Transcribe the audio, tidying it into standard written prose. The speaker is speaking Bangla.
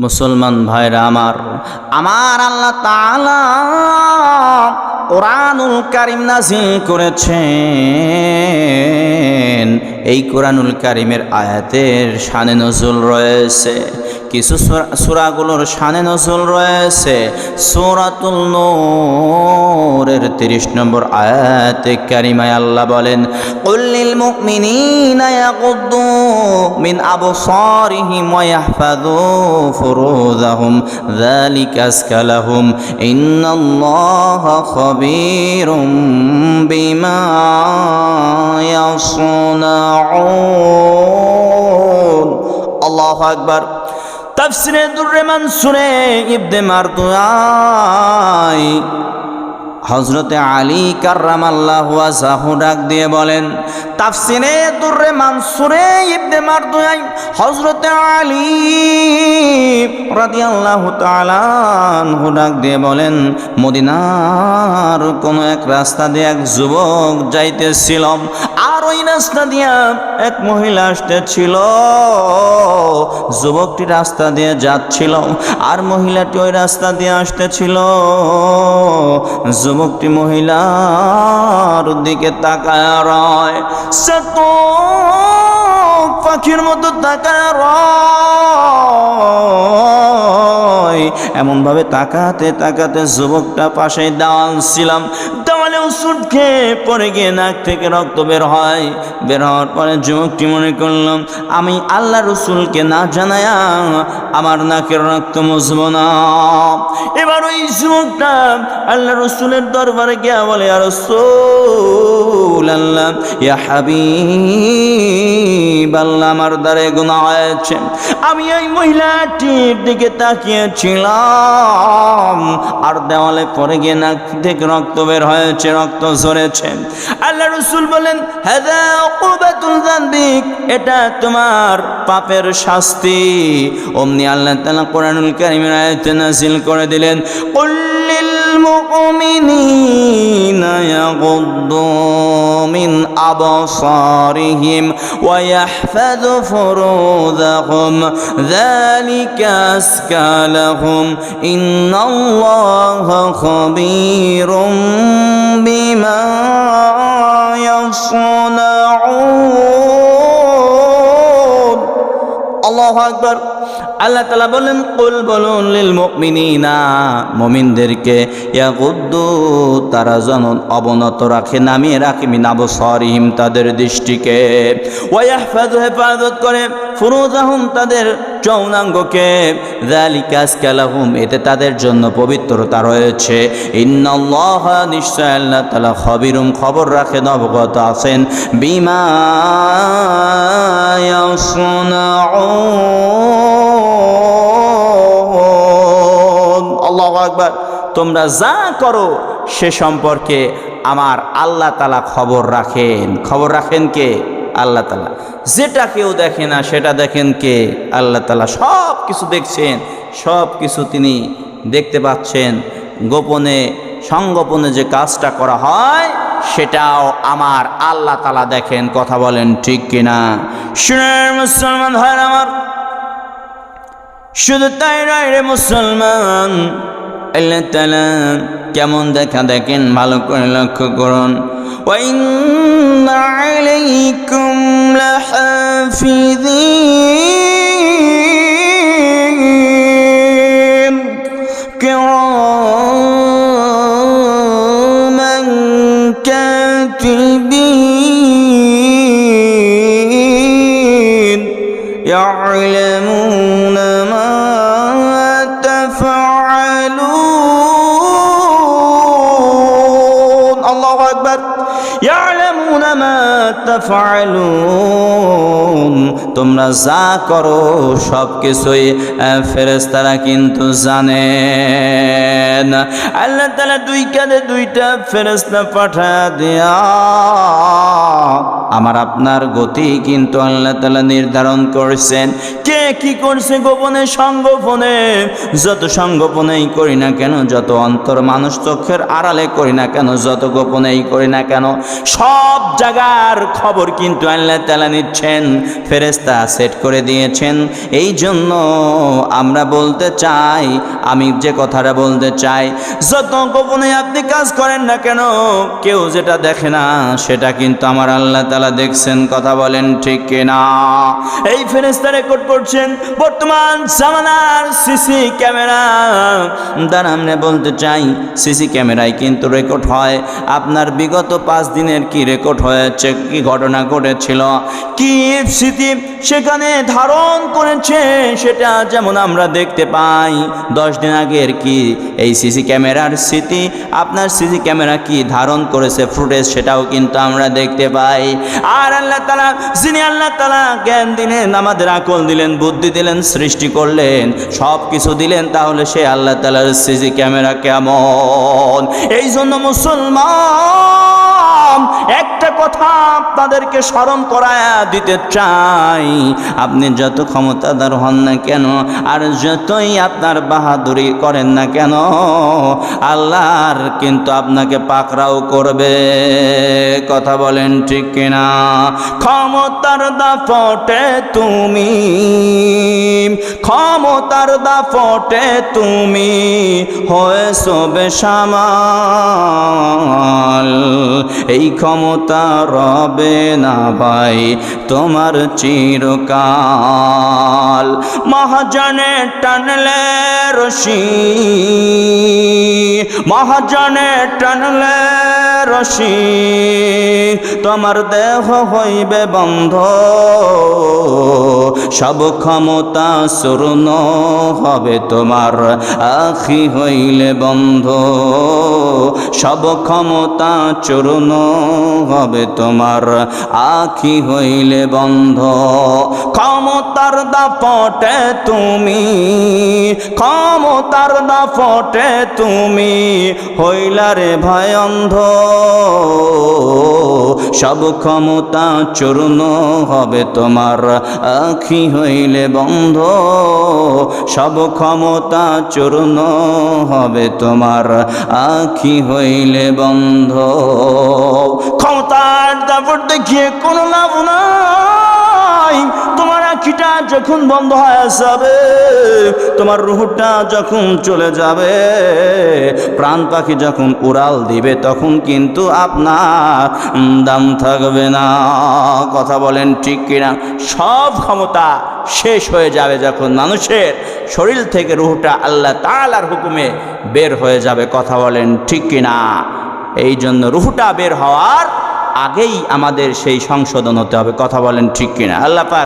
মুসলমান ভাইরা আমার আল্লাহ তাআলা কোরআনুল কারীম নাযিল করেছেন। এই কোরআনুল কারীমের আয়াতের শানে নজুল রয়েছে, কিছু সূরাগুলোর শানে নজুল রয়েছে। সূরাতুল নূরের 30 নম্বর আয়াতে কারিমায় আল্লাহ বলেন, কুল লিল মুমিনিনা ইয়াগুদ্দু মিন আবসারিহিম ওয়া ইয়াহফাযু ফুরুজাহুম যালিকা আযকা লাহুম ইন্নাল্লাহা খাবীরুম বিমা ইয়াসনাউন। আল্লাহু আকবার। তাফসিরে দুররে মানসুরে ইবনে মারদুয়াই হযরতে আলী কাররামাল্লাহু ওয়াজহাহু ডাক দিয়ে বলেন, তাফসিরে দুররে মানসুরে ইবনে মারদুয়াই হযরতে আলী রাদিয়াল্লাহু তাআলা আনহু ডাক দিয়ে বলেন, মদিনার কোন এক রাস্তা দিয়ে এক যুবক যাইতেছিল, আর ওই রাস্তা দিয়ে এক মহিলা আসতেছিল। যুবকটি রাস্তা দিয়ে যাচ্ছিল আর মহিলাটি ওই রাস্তা দিয়ে আসতেছিল। যুবকটি মহিলার দিকে তাকায় রয়, সে তো পাখির মতো তাকায় রয়। এমন ভাবে তাকাতে তাকাতে যুবকটা পাশে দেওয়াল ছিলাম, দেওয়ালে উসুট খেয়ে পড়ে গিয়ে নাক থেকে রক্ত বের হয়। বের হওয়ার পরে যুবকটি মনে করলাম, আমি আল্লাহ রসুলকে না জানায়া আমার নাকের রক্ত মুছব না। এবার ওই যুবকটা আল্লাহ রসুলের দরবারে গিয়া বলে, ইয়া রাসূলুল্লাহ, ইয়া হাবিবাল্লাহ, আমার দ্বারে গুনাহ হয়েছে। আমি এই মহিলাটির দিকে তাকিয়েছিলাম আর দেওয়ালে পড়ে গিয়ে নাক থেকে রক্ত বের হয়েছে, রক্ত ঝরেছে। আল্লাহ রসুল বলেন, হাযা উকুবাতুল যানবিক, এটা তোমার পাপের শাস্তি। অমনি আল্লাহ তাআলা কোরআনুল কারীমের আয়াত নাযিল করে দিলেন, কুল লিল মুমিনিনা ইয়াগুদ্দু মিন আবসারিহিম ওয়া ইয়াহফাযু ফুরুজাহুম যালিকা আযকা লাহুম ইন্নাল্লাহা খাবীরুম বিমা ইয়াসনাউন। আল্লাহু আকবার। আল্লাহ তাআলা বলেন, কুল বলুন লিল মুমিনিনা, মুমিনদেরকে, ইয়াগুদ্দু, তারা যেন অবনত রাখে, নামিয়ে রাখে, মিন আবসারিহিম, তাদের দৃষ্টিকে, ওয়া ইয়াহফাযু, হেফাজত করে, ফুরুজাহুম, তাদের যৌনাঙ্গকে, যালিকা আযকা লাহুম, এতে তাদের জন্য পবিত্রতা রয়েছে। ইন্নাল্লাহা, নিশ্চয় আল্লাহ তাআলা, খাবীরুম, খবর রাখেন, অবগত আছেন, বিমা ইয়াসনাউন। আল্লাহু আকবার। তোমরা যা করো সে সম্পর্কে আমার আল্লাহ তাআলা খবর রাখেন। খবর রাখেন কে? আল্লাহ তাআলা। যেটা কেউ দেখে না সেটা দেখেন কে? আল্লাহ তাআলা। সব কিছু দেখছেন, সব কিছু তিনি দেখতে পাচ্ছেন। গোপনে সংগোপনে যে কাজটা করা হয় সেটাও আমার আল্লাহ তাআলা দেখেন। কথা বলেন ঠিক কিনা? শুনেন মুসলমান ভাইরা আমার, শুধু তাই নয় রে মুসলমান, আল্লাহ তাআলা কেমন দেখা দেখেন, ভালো করে লক্ষ্য করুন। ওয়া ইন্না আলাইকুম লাহাফিযিন কিরামান কাতিবিন ইয়া'লামুনা মা তাফআলুন। আল্লাহু আকবার। ইয়া'লামুনা মা তাফআলুন, তোমরা যা করো সব কিছুই ফেরেশতারা কিন্তু জানেন। আল্লাহ তাআলা দুই কাঁধে দুইটা ফেরেশতা পাঠা দিয়া আমার আপনার গতি কিন্তু আল্লাহ তাআলা নির্ধারণ করেছেন। কে কি করছে গোপনে সংগোপনে, যত সংগোপনেই করি না কেন, যত অন্তর মানুষ চোখের আড়ালে করি না কেন, যত গোপনেই করি না কেন, সব জায়গার খবর কিন্তু আল্লাহ তাআলা নিচ্ছেন, ফেরেশতা সেট করে দিয়েছেন। এই জন্য আমরা বলতে চাই, আমি যে কথাটা বলতে চাই, যত গোপনে আপনি কাজ করেন না কেন, কেউ যেটা দেখে না সেটা কিন্তু আমার আল্লাহ তাআলা দেখছেন। কথা বলেন ঠিক কিনা? এই ফেরেশতা রেকর্ড করছেন। বর্তমান জামানার সিসি ক্যামেরা দ্বারা আমরা বলতে চাই, সিসি ক্যামেরায় কিন্তু রেকর্ড হয় আপনার বিগত 5 দিনের কি রেকর্ড হয়েছে, কি ঘটনা ঘটেছিল, কি স্মৃতি সেখানে ধারণ করেছে, সেটা যেমন আমরা দেখতে পাই। 10 দিন আগের কি এই সিসি ক্যামেরার স্মৃতি, আপনার সিসি ক্যামেরা কি ধারণ করেছে ফুটেজ, সেটাও কিন্তু আমরা দেখতে পাই। আর আল্লাহ তাআলা, যিনি আল্লাহ তাআলা জ্ঞান দিলেন, আমাদের আকল দিলেন, বুদ্ধি দিলেন, সৃষ্টি করলেন, সব কিছু দিলেন, তাহলে সে আল্লাহ তাআলার সিসি ক্যামেরা কেমন? এই জন্য মুসলমান একটা কথা আপনাদেরকে স্মরণ করায়া দিতে চাই, আপনি যত ক্ষমতাধর হন না কেন, আর যতই আপনার বাহাদুরি করেন না কেন, আল্লাহর কিন্তু আপনাকে পাকড়াও করবে। কথা বলেন ঠিক কিনা? ক্ষমতার দাপটে তুমি, ক্ষমতার দাপটে তুমি হয়েছো বেসামাল, এই ক্ষমতা রবে না ভাই তোমার চিরকাল। মহাজনে টানলে রশি, মহাজনে টানলে রশি, তোমার দেহ হইবে বন্ধ, সব ক্ষমতা শূন্য হবে তোমার আখি হইলে বন্ধ, সব ক্ষমতা চূর্ণ হবে তোমার আখি হইলে বন্ধ। ক্ষমতার দাপটে তুমি, ক্ষমতার দাপটে তুমি হইলারে ভয় অন্ধ, সব ক্ষমতা চূর্ণ হবে তোমার আখি হইলে বন্ধ, সব ক্ষমতা চূর্ণ হবে তোমার আখি হইলে বন্ধ। ক্ষমতার দাপট দেখিয়ে কোনো লাভ নাই, তোমার আখিটা যখন বন্ধ হয়ে যাবে, তোমার রুহটা যখন চলে যাবে, প্রাণ পাখি যখন উড়াল দিবে, তখন কিন্তু আপনার দাম থাকবে না। কথা বলেন ঠিক কিনা? সব ক্ষমতা শেষ হয়ে যাবে যখন মানুষের শরীর থেকে রুহটা আল্লাহ তাআলার হুকুমে বের হয়ে যাবে। কথা বলেন ঠিক কিনা? এই জন্য রুহটা বের হওয়ার আগেই আমাদের সেই সংশোধন হতে হবে। কথা বলেন ঠিক কিনা? আল্লাহ পাক